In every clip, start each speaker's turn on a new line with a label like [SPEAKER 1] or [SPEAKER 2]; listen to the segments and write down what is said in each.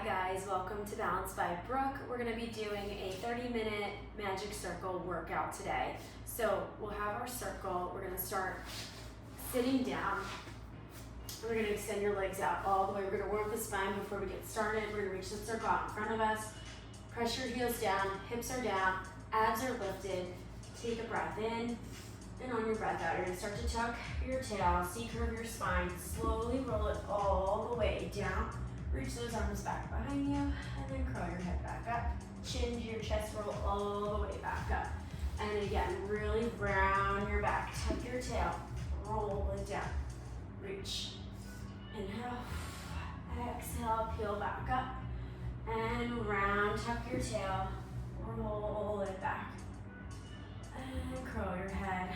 [SPEAKER 1] guys, welcome to Balance by Brooke. We're going to be doing a 30-minute magic circle workout today. So we'll have our circle. We're going to start sitting down. We're going to extend your legs out all the way. We're going to warm up the spine before we get started. We're going to reach the circle out in front of us. Press your heels down, hips are down, abs are lifted. Take a breath in, and on your breath out, you're going to start to tuck your tail, C-curve your spine, slowly roll it all the way down. Reach those arms back behind you, and then curl your head back up. Chin to your chest, roll all the way back up. And again, really round your back. Tuck your tail, roll it down. Reach. Inhale. Exhale, peel back up. And round, tuck your tail, roll it back. And curl your head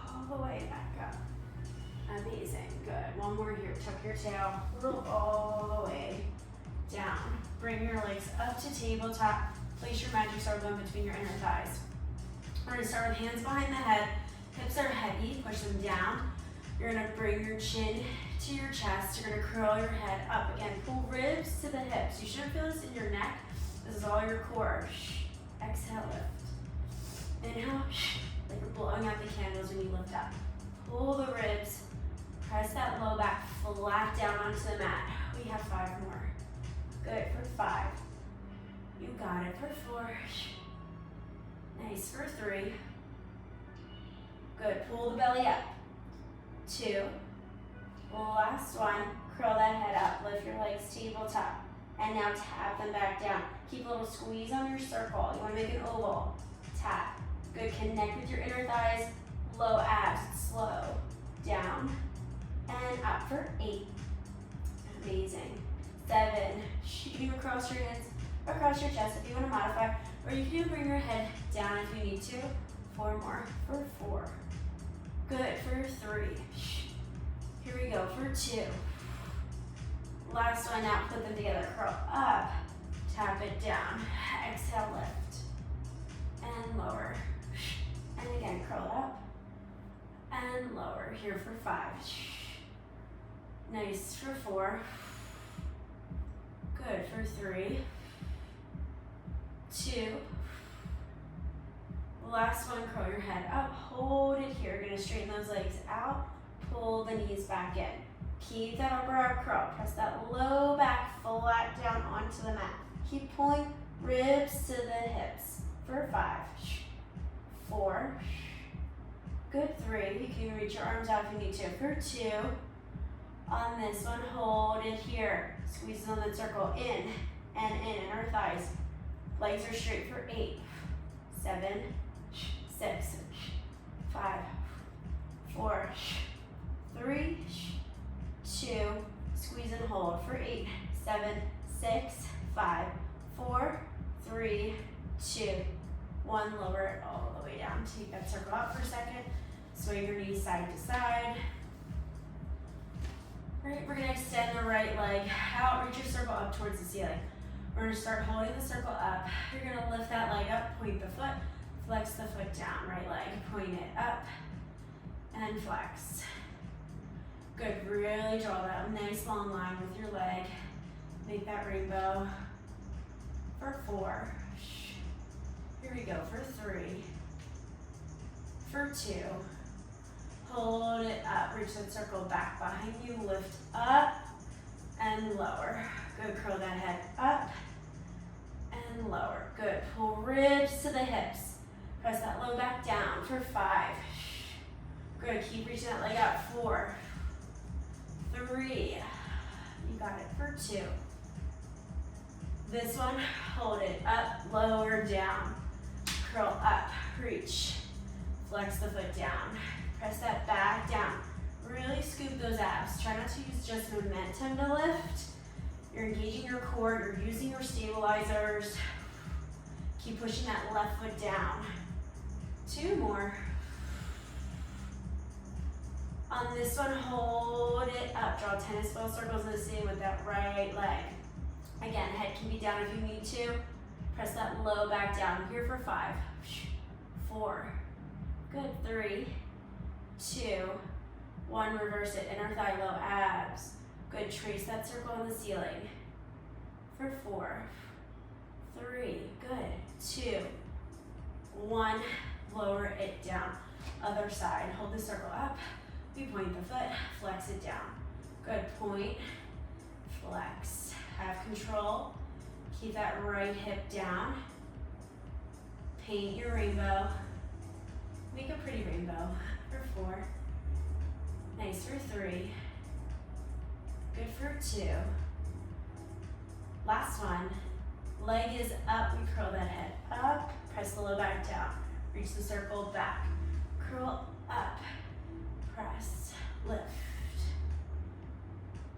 [SPEAKER 1] all the way back up. Amazing, good. One more here, tuck your tail, roll all the way down. Bring your legs up to tabletop. Place your magic circle in between your inner thighs. We're gonna start with hands behind the head. Hips are heavy, push them down. You're gonna bring your chin to your chest. You're gonna curl your head up. Again, pull ribs to the hips. You shouldn't feel this in your neck. This is all your core. Exhale, lift. Inhale, like you're blowing out the candles when you lift up. Pull the ribs. Press that low back flat down onto the mat. We have 5 more. Good, for 5. You got it, for 4. Nice, for 3. Good, pull the belly up. 2. Last one, curl that head up. Lift your legs tabletop. And now tap them back down. Keep a little squeeze on your circle. You wanna make an oval. Tap. Good, connect with your inner thighs. Low abs, slow. Down. And up for 8. Amazing. 7. You can do across your hands, across your chest if you want to modify, or you can even bring your head down if you need to. 4 more for 4. Good, for 3. Here we go, for 2. Last one, now put them together. Curl up, tap it down. Exhale, lift. And lower. And again, curl up and lower. Here for 5. Nice, for 4. Good, for 3. 2. Last one, curl your head up, hold it here. You're gonna straighten those legs out, pull the knees back in. Keep that upper arm curl, press that low back flat down onto the mat. Keep pulling ribs to the hips. For 5. 4. Good, 3. You can reach your arms out if you need to. For 2. On this one, hold it here. Squeeze on the circle, in and in, inner thighs. Legs are straight for 8. 7, 6, 5, 4, 3, 2. Squeeze and hold for 8, 7, 6, 5, 4, 3, 2, 1. Lower it all the way down. Take that circle out for a second. Sway your knees side to side. Right, we're gonna extend the right leg out, reach your circle up towards the ceiling. We're gonna start holding the circle up. You're gonna lift that leg up, point the foot, flex the foot down, right leg, point it up, and flex. Good, really draw that nice long line with your leg. Make that rainbow. For 4. Here we go, for 3. For 2. Hold it up, reach that circle back behind you, lift up and lower. Good, curl that head up and lower. Good, pull ribs to the hips. Press that low back down for 5. Good, keep reaching that leg out. 4, 3, you got it, for 2. This one, hold it up, lower, down. Curl up, reach, flex the foot down. Press that back down. Really scoop those abs. Try not to use just momentum to lift. You're engaging your core. You're using your stabilizers. Keep pushing that left foot down. 2 more. On this one, hold it up. Draw tennis ball circles in the ceiling with that right leg. Again, head can be down if you need to. Press that low back down. Here for 5. 4. Good, 3. 2, 1, reverse it, inner thigh low abs. Good, trace that circle on the ceiling. for 4, 3, good, 2, 1, lower it down. Other side, hold the circle up, we point the foot, flex it down. Good, point, flex, have control, keep that right hip down, paint your rainbow, make a pretty rainbow for 4, nice for 3, good for 2, last one, leg is up, we curl that head up, press the low back down, reach the circle back, curl up, press, lift,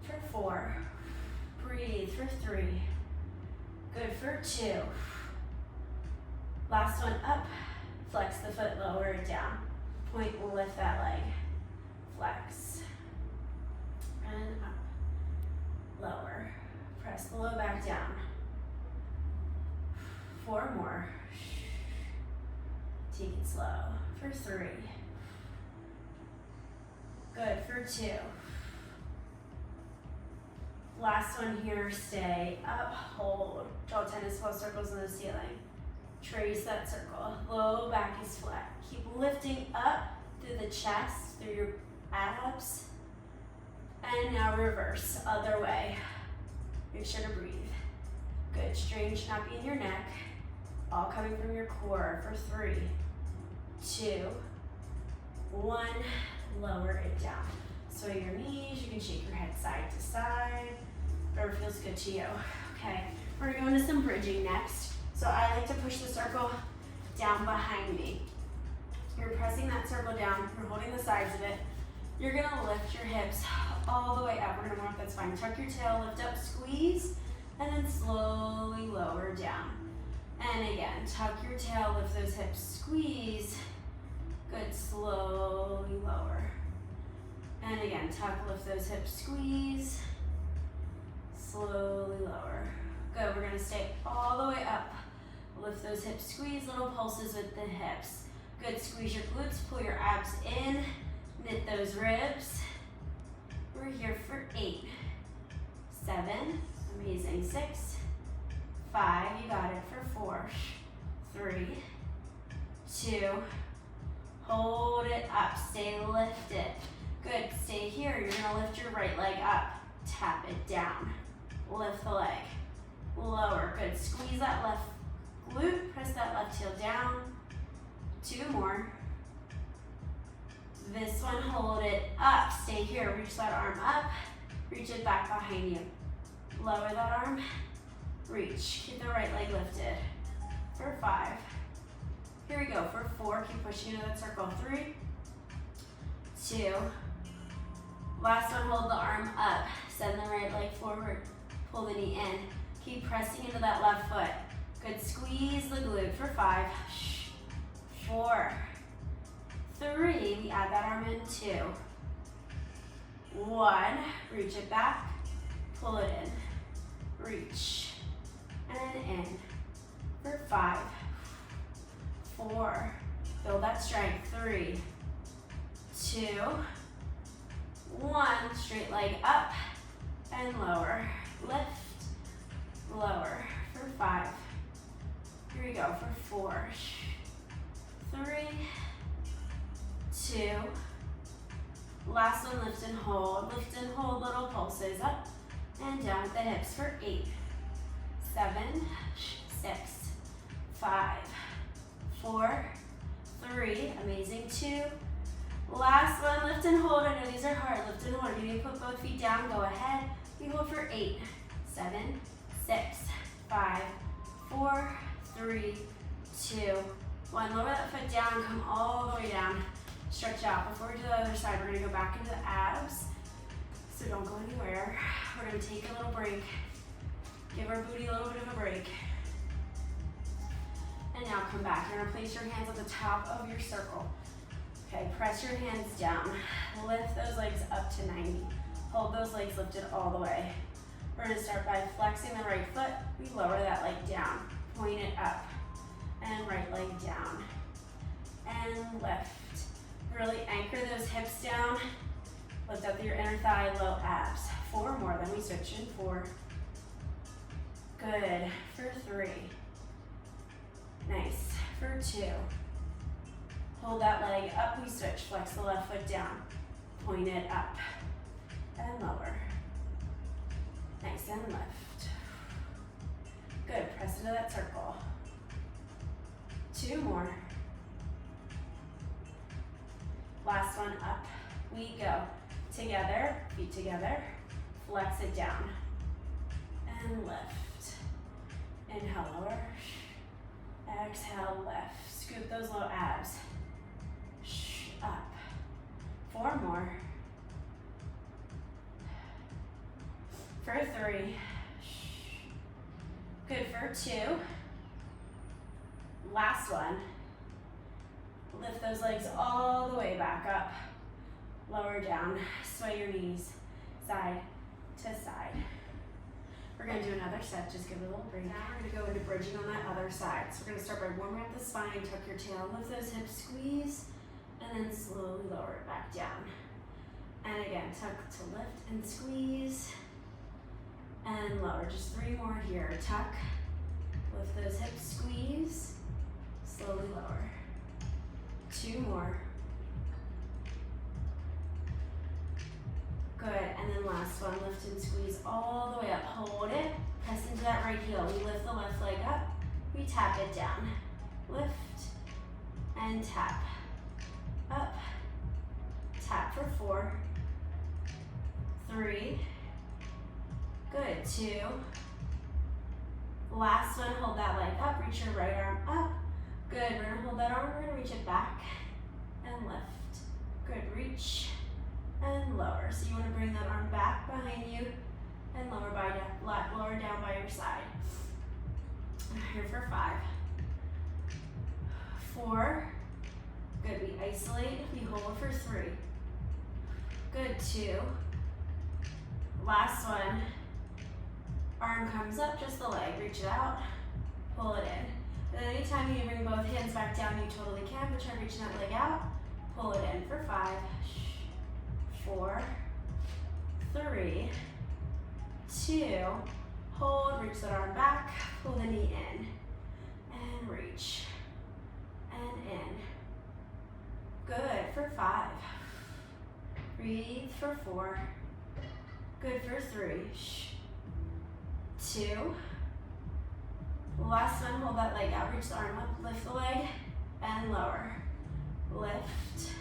[SPEAKER 1] for 4, breathe for 3, good for 2, last one up, flex the foot, lower it down, point, lift that leg, flex, and up, lower, press the low back down, 4 more, take it slow, for 3, good, for 2, last one here, stay up, hold, draw tennis ball circles in the ceiling, trace that circle, low back is flat, keep lifting up through the chest, through your abs, and now reverse, other way, make sure to breathe, good, strain should not be in your neck, all coming from your core, for 3, 2, 1, lower it down. Sway your knees, you can shake your head side to side, whatever feels good to you. Okay, we're gonna go into some bridging next. So I like to push the circle down behind me. You're pressing that circle down, you're holding the sides of it. You're gonna lift your hips all the way up. We're gonna mark that spine. Tuck your tail, lift up, squeeze, and then slowly lower down. And again, tuck your tail, lift those hips, squeeze. Good, slowly lower. And again, tuck, lift those hips, squeeze. Slowly lower. Good, we're gonna stay all the way up. Lift those hips, squeeze, little pulses with the hips. Good, squeeze your glutes, pull your abs in, knit those ribs. We're here for 8, 7, amazing, 6, 5, you got it, for 4, 3, 2, hold it up, stay lifted. Good, stay here, you're gonna lift your right leg up, tap it down, lift the leg, lower, good, squeeze that left glute, press that left heel down, 2 more. This one, hold it up, stay here, reach that arm up, reach it back behind you. Lower that arm, reach, keep the right leg lifted. For 5, here we go, for 4, keep pushing into that circle, 3, 2, last one, hold the arm up, send the right leg forward, pull the knee in, keep pressing into that left foot. Good, squeeze the glute for 5, 4, 3, we add that arm in, 2, 1, reach it back, pull it in, reach, and in, for 5, 4, build that strength, 3, 2, 1, straight leg up, and lower, lift, lower, for 5, here we go, for 4, 3, 2, last one, lift and hold, little pulses, up and down with the hips, for 8, 7, 6, 5, 4, 3, amazing, 2, last one, lift and hold. I know these are hard, lift and hold. If you need to put both feet down, go ahead. We hold for 8, 7, 6, 5, 4, 3, 2, 1. Lower that foot down, come all the way down. Stretch out. Before we do the other side, we're gonna go back into the abs. So don't go anywhere. We're gonna take a little break. Give our booty a little bit of a break. And now come back. You're gonna place your hands at the top of your circle. Okay, press your hands down. Lift those legs up to 90. Hold those legs lifted all the way. We're gonna start by flexing the right foot. We lower that leg down. Point it up. And right leg down. And lift. Really anchor those hips down. Lift up your inner thigh, low abs. 4 more, then we switch in 4. Good. For 3. Nice. For 2. Hold that leg up, we switch. Flex the left foot down. Point it up and lower. Nice, and lift. Good, press into that circle. 2 more. Last one, up we go. Together, feet together, flex it down, and lift. Inhale, lower. Exhale, lift. Scoop those low abs. Up. 4 more. For 3. Good for 2. Last one. Lift those legs all the way back up. Lower down. Sway your knees side to side. We're going to do another set. Just give it a little breathe. Now we're going to go into bridging on that other side. So we're going to start by warming up the spine. Tuck your tail. Lift those hips. Squeeze. And then slowly lower it back down. And again, tuck to lift and squeeze. And lower. Just 3 more here. Tuck. Lift those hips. Squeeze. Slowly lower. 2 more. Good, and then last one, lift and squeeze all the way up. Hold it, press into that right heel. We lift the left leg up, we tap it down. Lift and tap. Up, tap for 4. 3. Good, 2. Last one, hold that leg up, reach your right arm up. Good, we're gonna hold that arm, we're gonna reach it back and lift. Good, reach and lower. So you wanna bring that arm back behind you and lower down by your side. Here for 5. 4. Good, we isolate, we hold for 3. Good, 2. Last one. Arm comes up, just the leg, reach it out, pull it in. And then anytime you bring both hands back down, you totally can, but try reaching that leg out, pull it in for 5, 4, 3, 2, hold, reach that arm back, pull the knee in, and reach, and in. Good, for 5. Breathe for 4. Good for 3. 2. Last one, hold that leg out, reach the arm up, lift the leg, and lower. Lift,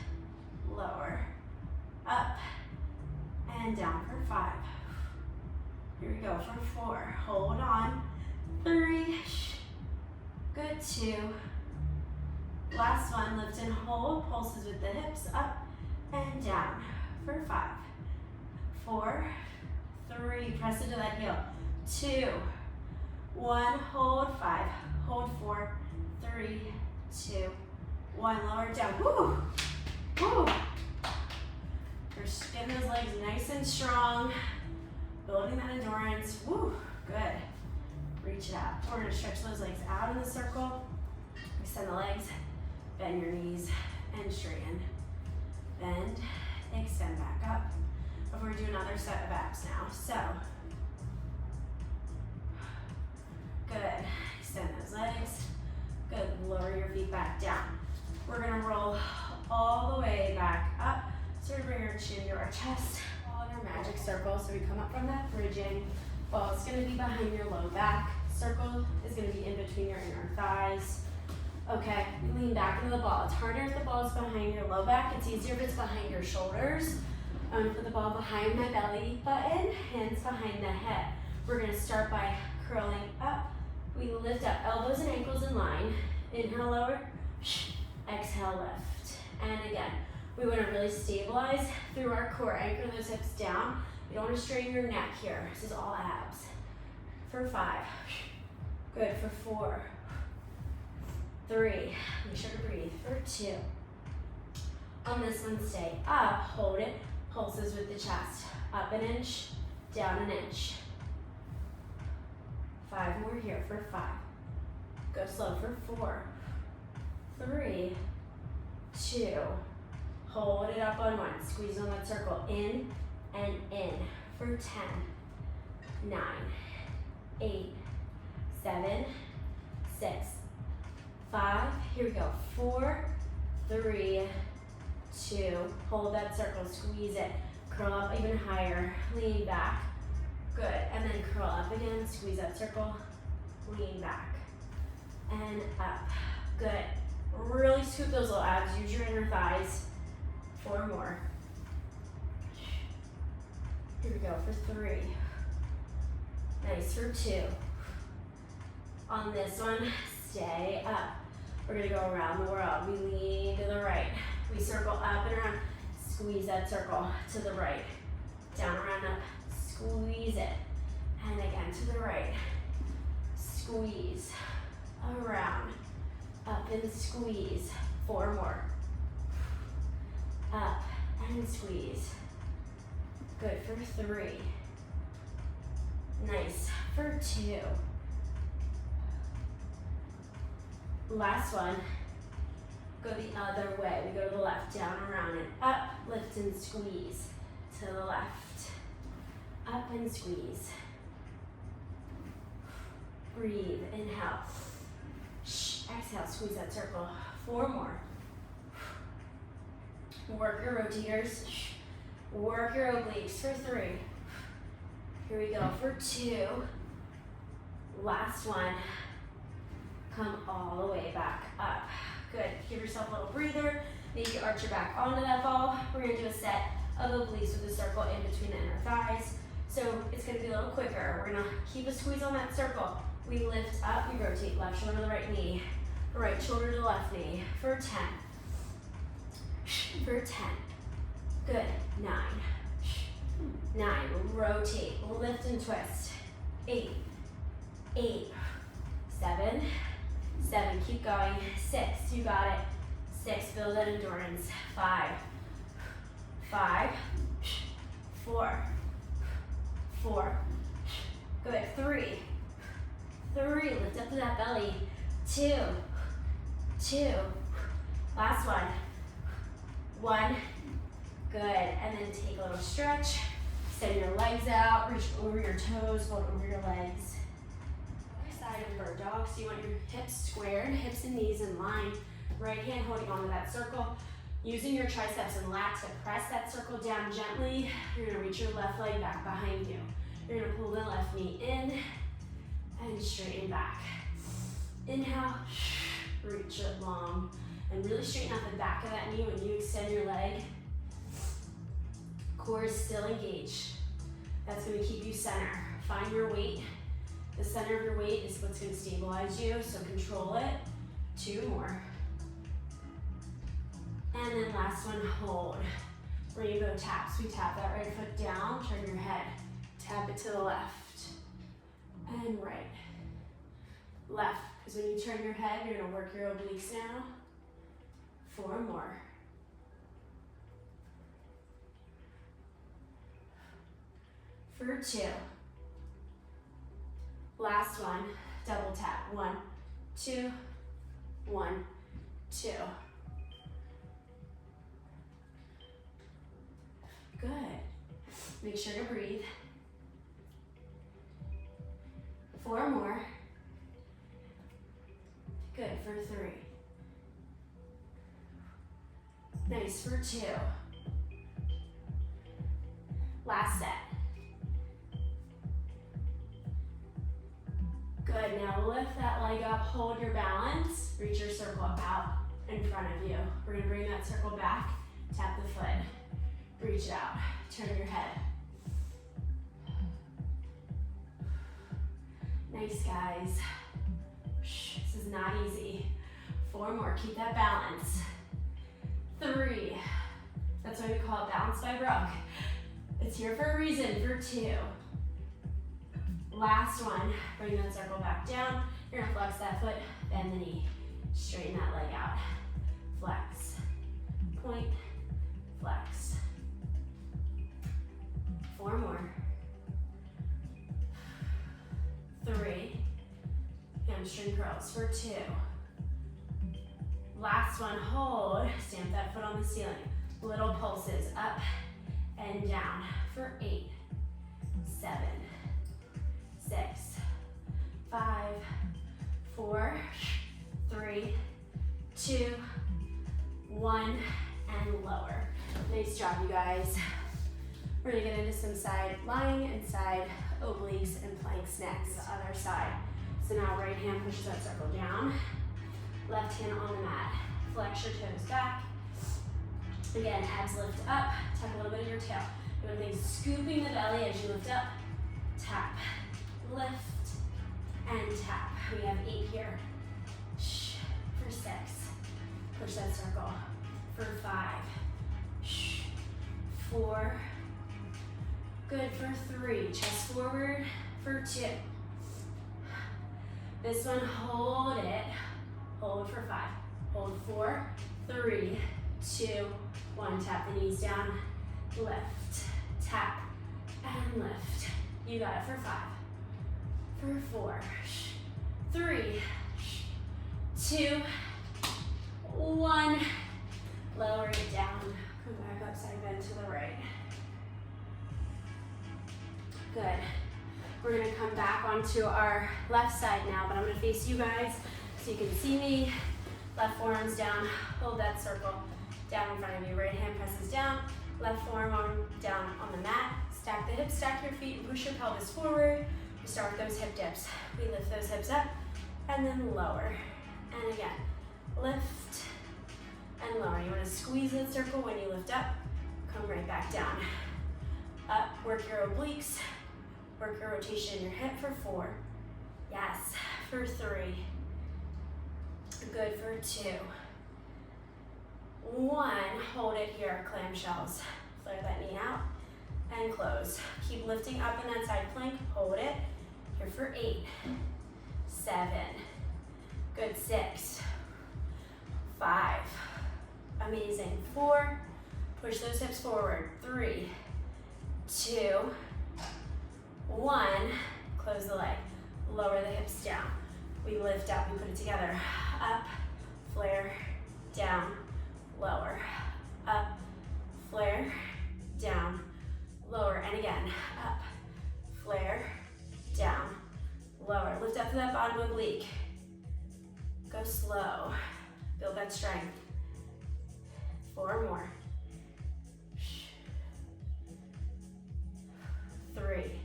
[SPEAKER 1] lower, up, and down for 5. Here we go for 4. Hold on. 3. Good, 2. Last one, lift and hold, pulses with the hips, up and down for 5. 4, 3, press into that heel. 2, 1, hold 5, hold 4, 3, 2, 1, lower it down. Woo! Woo! You're getting those legs nice and strong, building that endurance. Woo! Good. Reach it out. We're gonna stretch those legs out in the circle. Extend the legs, bend your knees, and straighten. Bend, extend back up. But we're gonna do another set of abs now. So, good. Extend those legs. Good. Lower your feet back down. We're gonna roll all the way back up. So we bring our chin to our chest. All in our magic circle. So we come up from that bridging. Ball is gonna be behind your low back. Circle is gonna be in between your inner thighs. Okay, lean back into the ball. It's harder if the ball is behind your low back. It's easier if it's behind your shoulders. Put the ball behind my belly button, hands behind the head. We're gonna start by curling up. We lift up, elbows and ankles in line. Inhale, lower, exhale, lift. And again, we wanna really stabilize through our core. Anchor those hips down. You don't wanna strain your neck here. This is all abs. For 5, good, for 4, 3, make sure to breathe, for 2. On this one, stay up, hold it, pulses with the chest. Up an inch, down an inch. 5 more here for 5. Go slow for 4, 3, 2. Hold it up on 1. Squeeze on that circle. In and in for 10, 9, 8, 7, 6, 5, here we go, 4, 3, 2, hold that circle, squeeze it, curl up even higher, lean back, good, and then curl up again, squeeze that circle, lean back, and up, good, really scoop those little abs, use your inner thighs, 4 more, here we go for 3, nice for 2, on this one, stay up, we're gonna go around the world, we lean to the right, we circle up and around, squeeze that circle to the right, down, around, up, squeeze it, and again to the right, squeeze, around, up and squeeze, 4 more, up and squeeze, good for 3, nice for 2, last one, go the other way, we go to the left, down, around, and up, lift and squeeze, to the left, up and squeeze, breathe, inhale, exhale, squeeze that circle, 4 more, work your rotators, work your obliques for 3, here we go for 2, last one, come all the way back up, good, give yourself a little breather, maybe arch your back onto that ball, we're gonna do a set of obliques with a circle in between the inner thighs, so it's gonna be a little quicker, we're gonna keep a squeeze on that circle, we lift up, we rotate left shoulder to the right knee, right shoulder to the left knee, for 10, for 10, good, 9, 9, rotate, lift and twist, 8, 7, 7, keep going, 6, you got it, 6, build that endurance, 5, 4, good, 3, lift up to that belly, 2, last one, 1, good, and then take a little stretch, send your legs out, reach over your toes, fold over your legs. Other side of bird dog, so you want your hips squared, hips and knees in line, right hand holding onto that circle, using your triceps and lats to press that circle down gently. You're gonna reach your left leg back behind you. You're gonna pull the left knee in and straighten back. Inhale, reach it long, and really straighten out the back of that knee when you extend your leg. Core is still engaged. That's gonna keep you center. Find your weight. The center of your weight is what's gonna stabilize you, so control it. 2 more. And then last one, hold. Rainbow taps. We tap that right foot down, turn your head. Tap it to the left and right. Left, because when you turn your head, you're gonna work your obliques now. 4 more. For 2. Last one, double tap. 1, 2, 1, 2. Good. Make sure to breathe. 4 more. Good, for 3. Nice, for 2. Last set. Good, now lift that leg up, hold your balance, reach your circle out in front of you. We're gonna bring that circle back, tap the foot, reach out, turn your head. Nice, guys. This is not easy. 4 more, keep that balance. 3, that's why we call it Balance by Brooke. It's here for a reason, for 2. Last one, bring that circle back down. You're gonna flex that foot, bend the knee, straighten that leg out. Flex, point, flex. 4 more. 3, hamstring curls for 2. Last one, hold, stamp that foot on the ceiling. Little pulses up and down for 8, 7, 6, 5, 2, 1, and lower. Nice job, you guys. We're gonna get into some side lying and side obliques and planks next. The other side. So now right hand pushes that circle down. Left hand on the mat. Flex your toes back. Again, abs lift up. Tuck a little bit of your tail. You want things scooping the belly as you lift up. Tap, lift, and tap. We have 8 here. For 6. Push that circle. For 5. 4. Good for 3. Chest forward for 2. This one, hold it. Hold for 5. Hold 4, 3, 2, 1. Tap the knees down. Lift, tap, and lift. You got it for 5. For 4, 3, 2, 1. Lower it down. Come back up, side bend to the right. Good. We're gonna come back onto our left side now, but I'm gonna face you guys so you can see me. Left forearms down, hold that circle down in front of you. Right hand presses down, left forearm down on the mat. Stack the hips, stack your feet, and push your pelvis forward. We start with those hip dips. We lift those hips up and then lower. And again, lift and lower. You wanna squeeze that circle when you lift up. Come right back down. Up, work your obliques. Work your rotation in your hip for 4. Yes, for 3. Good for 2. 1, hold it here, clamshells. Flare that knee out and close. Keep lifting up in that side plank, hold it. Here for 8, 7, good 6, 5, amazing, 4, push those hips forward, 3, 2, 1, close the leg, lower the hips down. We lift up, we put it together. Up, flare, down, lower. Up, flare, down, lower. And again, up, flare, down, lower. Lift up to that bottom oblique. Go slow. Build that strength. 4 more. 3.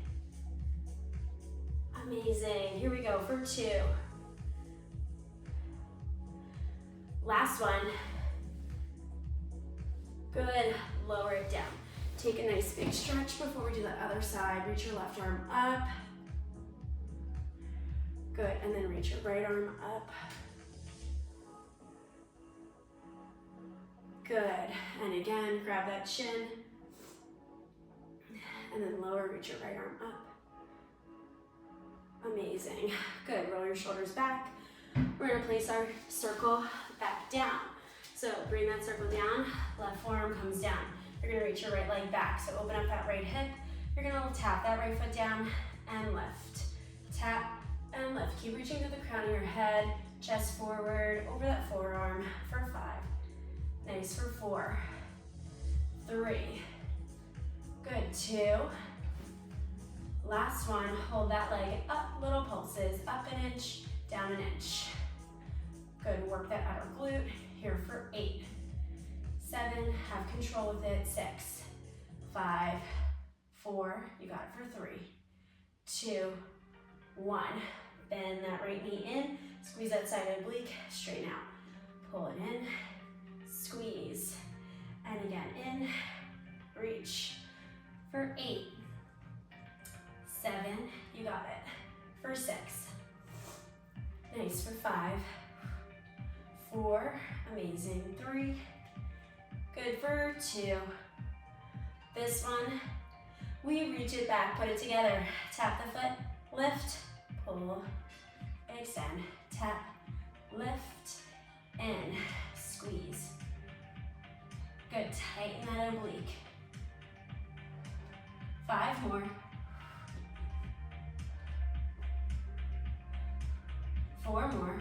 [SPEAKER 1] Amazing. Here we go for 2. Last one. Good. Lower it down. Take a nice big stretch before we do the other side. Reach your left arm up. Good. And then reach your right arm up. Good. And again, grab that chin. And then lower, reach your right arm up. Amazing. Good. Roll your shoulders back. We're going to place our circle back down. So bring that circle down. Left forearm comes down. You're going to reach your right leg back. So open up that right hip. You're going to tap that right foot down and lift. Tap and lift. Keep reaching to the crown of your head. Chest forward over that forearm for 5. Nice for 4. 3. Good. 2. Last one, hold that leg up, little pulses, up an inch, down an inch. Good, work that outer glute, here for 8. 7, have control with it, 6, 5, 4, you got it for 3, 2, 1. Bend that right knee in, squeeze that side oblique, straighten out. Pull it in, squeeze, and again in, reach for 8, 7, you got it, for 6, nice for 5, 4, amazing, 3, good for 2, this one, we reach it back, put it together, tap the foot, lift, pull, extend, tap, lift, in, squeeze, good, tighten that oblique, 5 more, 4 more,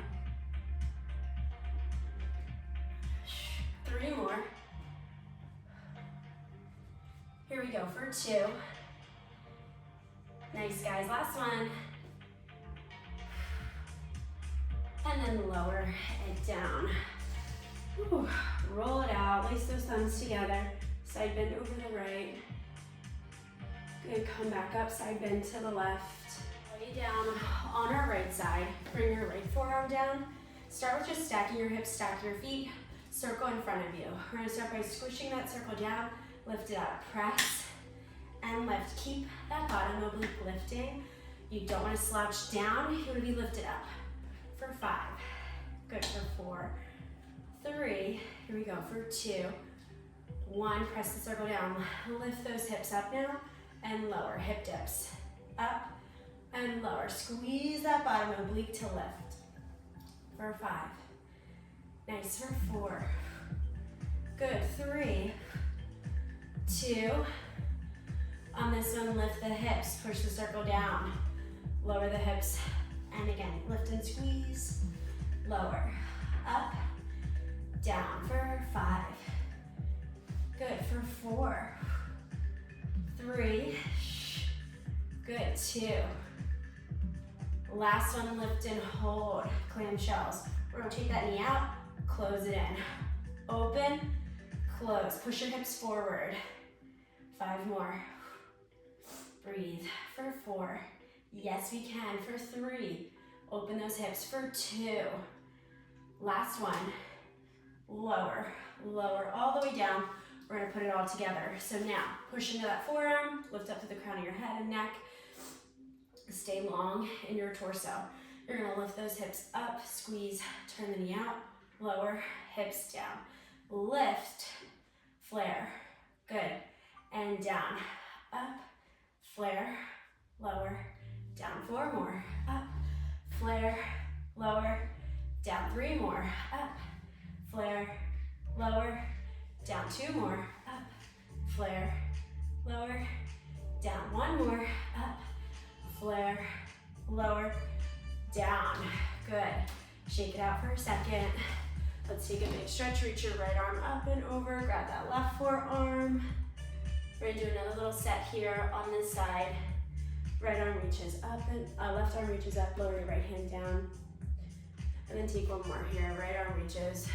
[SPEAKER 1] 3 more, here we go for 2, nice guys, last one, and then lower it down. Ooh. Roll it out, lace those thumbs together. Side bend over the right. Good, come back up, side bend to the left. Lay down on our right side. Bring your right forearm down. Start with just stacking your hips, stack your feet. Circle in front of you. We're gonna start by squishing that circle down. Lift it up, press and lift. Keep that bottom oblique lifting. You don't wanna slouch down, you wanna be lifted up. For 5, good, for 4, 3, here we go, for 2, 1, press the circle down. Lift those hips up now and lower, hip dips. Up and lower, squeeze that bottom oblique to lift. For 5, nice, for 4, good, 3, 2, on this one, lift the hips, push the circle down, lower the hips, and again, lift and squeeze, lower, up, down, for 5, good, for 4, 3, good, 2, last one, lift and hold, clamshells, rotate that knee out, close it in, open, close, push your hips forward, 5 more, breathe, for 4, yes we can, for 3, open those hips, for 2, last one, lower, lower, all the way down, we're gonna put it all together. So now, push into that forearm, lift up to the crown of your head and neck, stay long in your torso. You're gonna lift those hips up, squeeze, turn the knee out, lower, hips down, lift, flare, good, and down, up, flare, lower, down, 4 more, up, flare, lower, down, 3 more, up, flare, lower, down, 2 more, up, flare, lower, down, 1 more, up, flare, lower, down, good. Shake it out for a second. Let's take a big stretch, reach your right arm up and over, grab that left forearm. We're gonna do another little set here on this side. Right arm reaches up and left arm reaches up, lower your right hand down. And then take one more here, right arm reaches.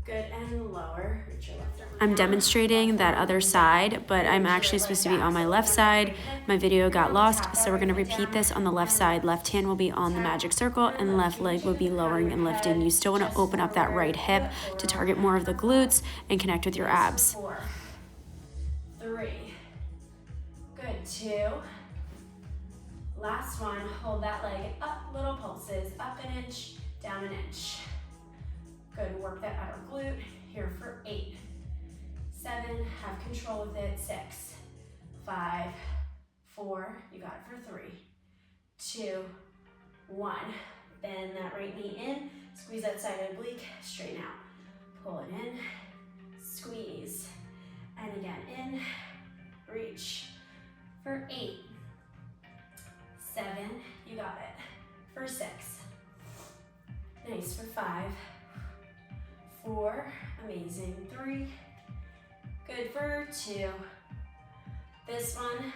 [SPEAKER 1] Good, and lower, reach your left arm.
[SPEAKER 2] I'm demonstrating that other side, but I'm actually supposed to be on my left side. My video got lost, so we're gonna repeat this on the left side. Left hand will be on the magic circle and left leg will be lowering and lifting. You still wanna open up that right hip to target more of the glutes and connect with your abs.
[SPEAKER 1] 4, 3, good, 2, last one, hold that leg up, little pulses, up an inch, down an inch. Good, work that outer glute, here for 8, 7, have control with it, 6, 5, 4, you got it for 3, 2, 1, bend that right knee in, squeeze that side oblique, straighten out, pull it in, squeeze, and again, in, reach, for 8, 7, you got it, for 6, nice, for 5, 4, amazing, 3, good, for 2, this one,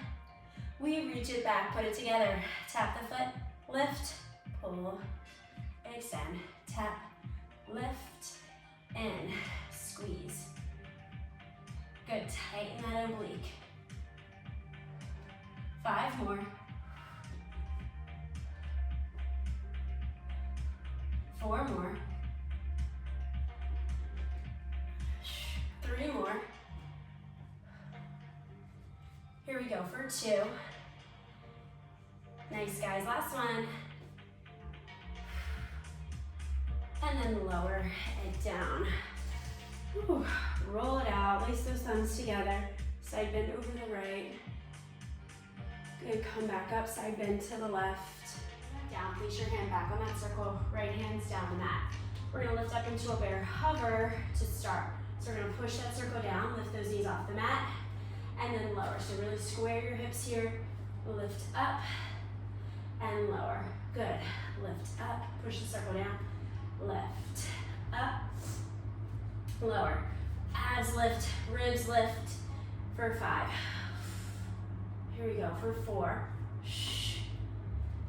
[SPEAKER 1] we reach it back, put it together, tap the foot, lift, pull, extend, tap, lift, in, squeeze, good, tighten that oblique, 5 more, 4 more, 3 more, here we go for 2, nice guys, last one, and then lower it down, Whew. Roll it out, lace those thumbs together, side bend over the right, good, come back up, side bend to the left, down, place your hand back on that circle, right hand's down the mat. We're gonna lift up into a bear hover to start. So we're gonna push that circle down, lift those knees off the mat, and then lower. So really square your hips here, lift up and lower. Good, lift up, push the circle down, lift up, lower. Abs lift, ribs lift for 5. Here we go for 4.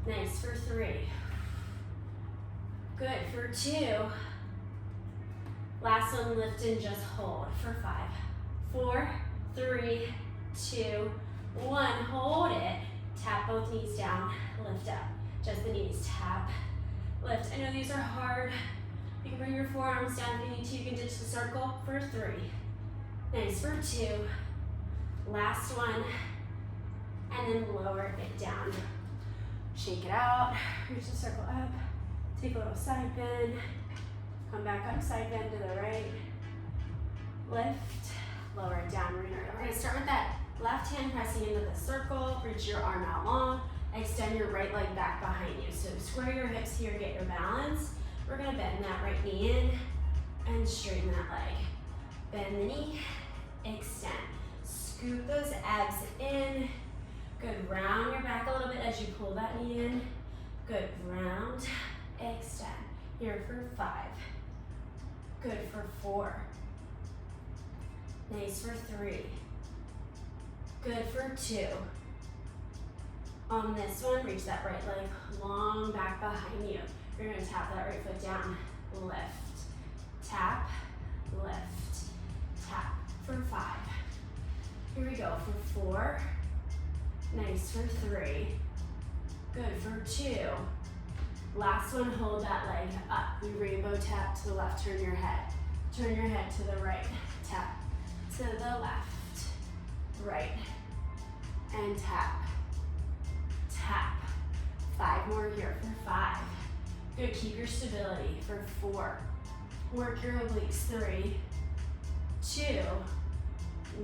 [SPEAKER 1] Nice, for 3. Good for 2. Last one, lift and just hold for 5. 4, 3, 2, 1. Hold it. Tap both knees down, lift up. Just the knees, tap, lift. I know these are hard. You can bring your forearms down if you need to. You can ditch the circle for 3. Nice for 2. Last one. And then lower it down. Shake it out, reach the circle up, take a little side bend, come back up, side bend to the right, lift, lower it down. We're gonna start with that left hand pressing into the circle, reach your arm out long, extend your right leg back behind you. So square your hips here, get your balance. We're gonna bend that right knee in and straighten that leg. Bend the knee, extend. Scoop those abs in. Good, round your back a little bit as you pull that knee in. Good, round, extend. Here for 5. Good for 4. Nice for 3. Good for 2. On this one, reach that right leg long back behind you. You're gonna tap that right foot down. Lift, tap, lift, tap for 5. Here we go for 4. Nice for 3. Good for 2. Last one, hold that leg up. We rainbow tap to the left, turn your head. Turn your head to the right, tap to the left, right, and tap, tap. 5 more here for 5. Good, keep your stability for 4. Work your obliques, 3, 2,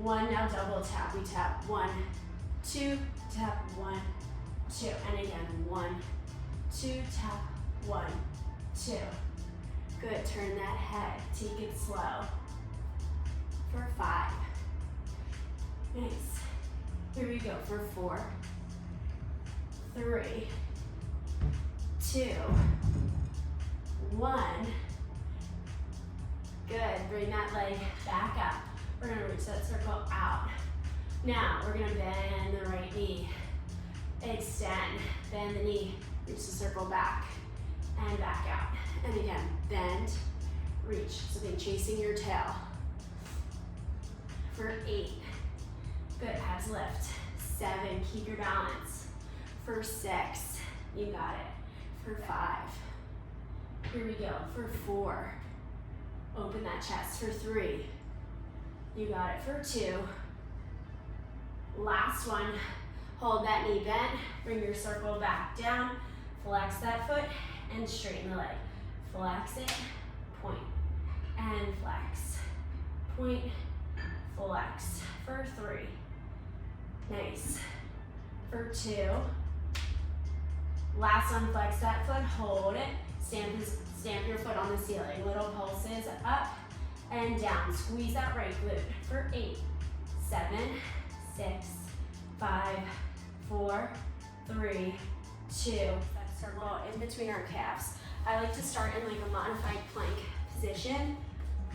[SPEAKER 1] 1. Now double tap, we tap 1, 2, tap 1, 2, and again 1, 2, tap 1, 2. Good, turn that head, take it slow for 5. Nice. Here we go for 4, 3, 2, 1. Good, bring that leg back up. We're gonna reach that circle out. Now, we're gonna bend the right knee, extend, bend the knee, reach the circle back, and back out. And again, bend, reach, so think chasing your tail. For 8, good, abs lift. 7, keep your balance. For 6, you got it. For 5, here we go. For 4, open that chest. For 3, you got it. For 2, last one, hold that knee bent, bring your circle back down, flex that foot, and straighten the leg. Flex it, point, and flex. Point, flex. For 3, nice. For 2, last one, flex that foot, hold it, stamp your foot on the ceiling. Little pulses up and down. Squeeze that right glute. For 8, 7, 6, 5, 4, 3, 2. That circle in between our calves. I like to start in like a modified plank position.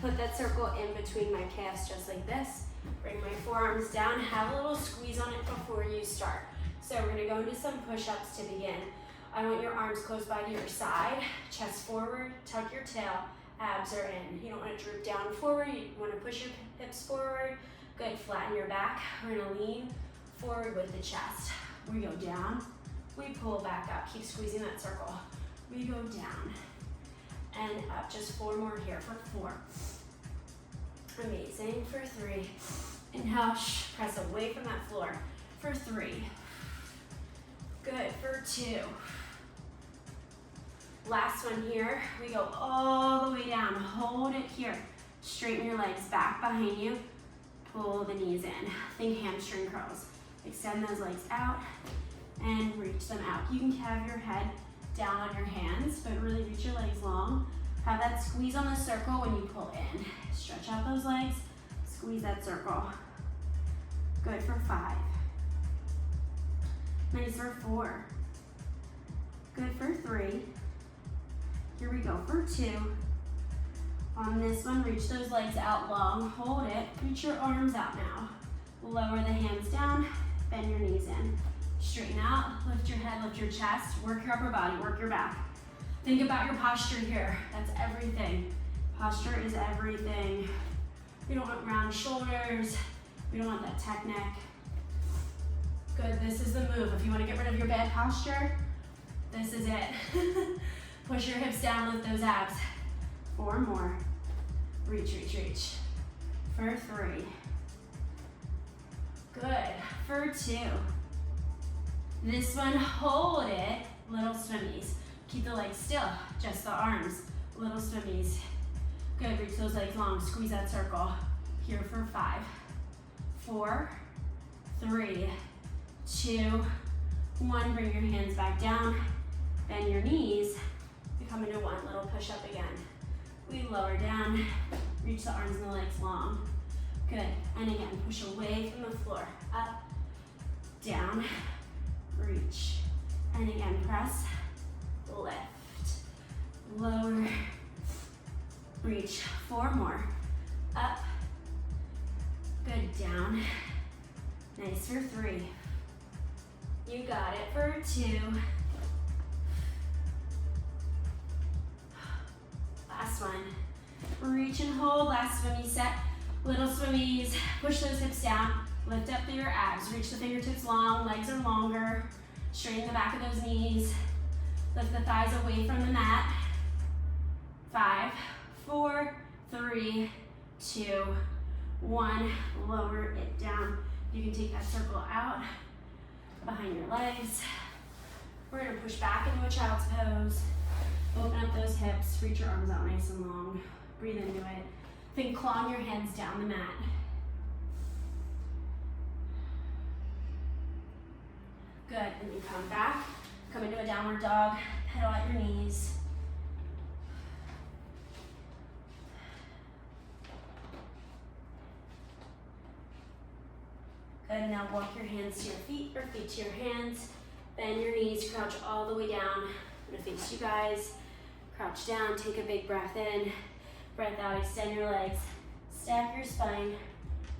[SPEAKER 1] Put that circle in between my calves just like this. Bring my forearms down. Have a little squeeze on it before you start. So we're gonna go into some push-ups to begin. I want your arms close by to your side, chest forward, tuck your tail, abs are in. You don't want to droop down forward, you want to push your hips forward. Good, flatten your back. We're gonna lean forward with the chest. We go down, we pull back up. Keep squeezing that circle. We go down and up. Just 4 more here for 4. Amazing. For 3. Inhale, press away from that floor. For 3. Good. For 2. Last one here. We go all the way down. Hold it here. Straighten your legs back behind you. Pull the knees in. Think hamstring curls. Extend those legs out and reach them out. You can have your head down on your hands, but really reach your legs long. Have that squeeze on the circle when you pull in. Stretch out those legs, squeeze that circle. Good for 5. Nice for 4. Good for 3. Here we go for 2. On this one, reach those legs out long, hold it, reach your arms out now. Lower the hands down, bend your knees in. Straighten out, lift your head, lift your chest, work your upper body, work your back. Think about your posture here. That's everything. Posture is everything. We don't want round shoulders. We don't want that tech neck. Good, this is the move. If you want to get rid of your bad posture, this is it. Push your hips down, lift those abs. 4 more. Reach, reach, reach. For 3. Good, for 2. This one, hold it, little swimmies. Keep the legs still, just the arms, little swimmies. Good, reach those legs long, squeeze that circle. Here for 5, 4, 3, 2, 1. Bring your hands back down, bend your knees. We come into 1, little push up again. We lower down, reach the arms and the legs long. Good, and again, push away from the floor. Up, down, reach. And again, press, lift, lower, reach. 4 more. Up, good, down. Nice for 3. You got it for 2. Last one. Reach and hold, last swimmy set. Little swimmies, push those hips down, lift up through your abs, reach the fingertips long, legs are longer, straighten the back of those knees, lift the thighs away from the mat. 5, 4, 3, 2, 1, lower it down. You can take that circle out behind your legs. We're gonna push back into a child's pose, open up those hips, reach your arms out nice and long, breathe into it. Then clawing your hands down the mat. Good, and then come back, come into a downward dog, pedal at your knees. Good, now walk your hands to your feet or feet to your hands. Bend your knees, crouch all the way down. I'm gonna face you guys. Crouch down, take a big breath in. Breath out, extend your legs, stack your spine,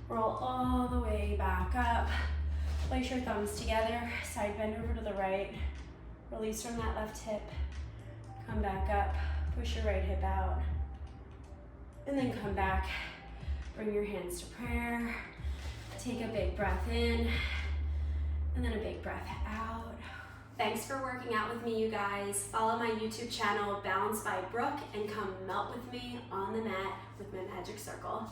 [SPEAKER 1] roll all the way back up. Place your thumbs together, side bend over to the right, release from that left hip, come back up, push your right hip out, and then come back, bring your hands to prayer, take a big breath in, and then a big breath out. Thanks for working out with me, you guys. Follow my YouTube channel, Balance by Brooke, and come melt with me on the mat with my magic circle.